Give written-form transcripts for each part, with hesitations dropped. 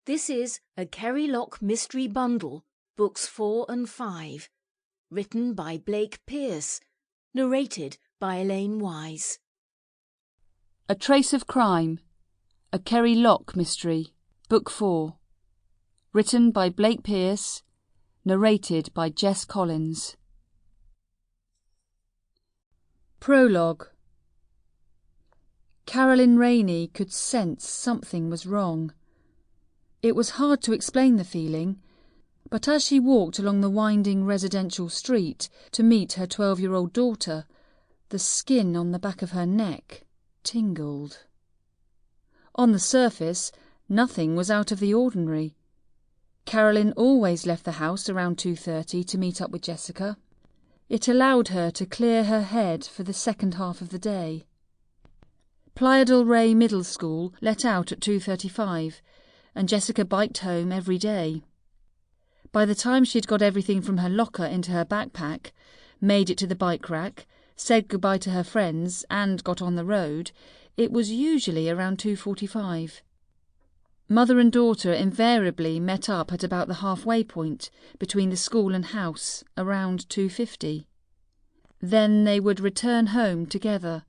This is a Keri Locke Mystery Bundle, Books 4 and 5, written by Blake Pearce, narrated by Elaine Wise. A Trace of Crime, a Keri Locke Mystery, Book 4, written by Blake Pearce, narrated by Jess Collins. Prologue. Carolyn Rainey could sense something was wrong. It was hard to explain the feeling, but as she walked along the winding residential street to meet her 12-year-old daughter, the skin on the back of her neck tingled. On the surface, nothing was out of the ordinary. Carolyn always left the house around 2:30 to meet up with Jessica. It allowed her to clear her head for the second half of the day. Playa del Rey Middle School let out at 2:35, and Jessica biked home every day. By the time she'd got everything from her locker into her backpack, made it to the bike rack, said goodbye to her friends, and got on the road, it was usually around 2:45. Mother and daughter invariably met up at about the halfway point between the school and house, around 2:50. Then they would return home together,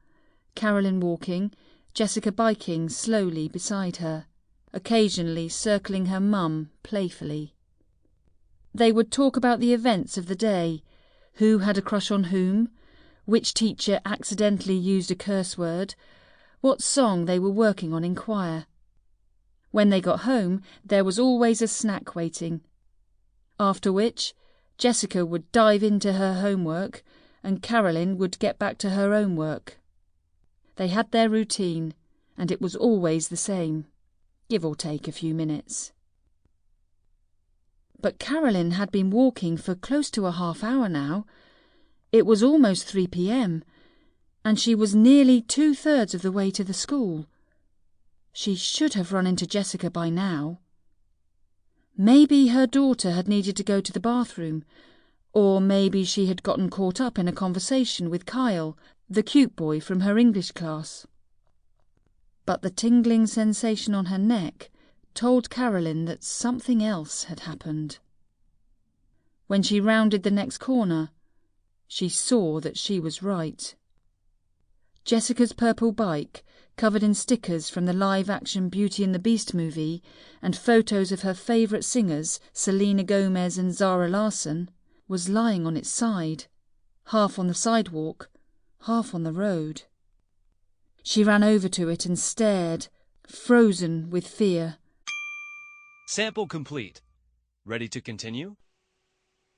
Carolyn walking, Jessica biking slowly beside her, occasionally circling her mum playfully. They would talk about the events of the day, who had a crush on whom, which teacher accidentally used a curse word, what song they were working on in choir. When they got home, there was always a snack waiting, after which Jessica would dive into her homework and Carolyn would get back to her own work. They had their routine, and it was always the same, give or take a few minutes. But Carolyn had been walking for close to a half hour now. It was almost 3 p.m, and she was nearly 2/3 of the way to the school. She should have run into Jessica by now. Maybe her daughter had needed to go to the bathroom, or maybe she had gotten caught up in a conversation with Kyle, the cute boy from her English class. But the tingling sensation on her neck told Carolyn that something else had happened. When she rounded the next corner, she saw that she was right. Jessica's purple bike, covered in stickers from the live-action Beauty and the Beast movie and photos of her favourite singers, Selena Gomez and Zara Larsson, was lying on its side, half on the sidewalk, half on the road. She ran over to it and stared, frozen with fear. Sample complete. Ready to continue?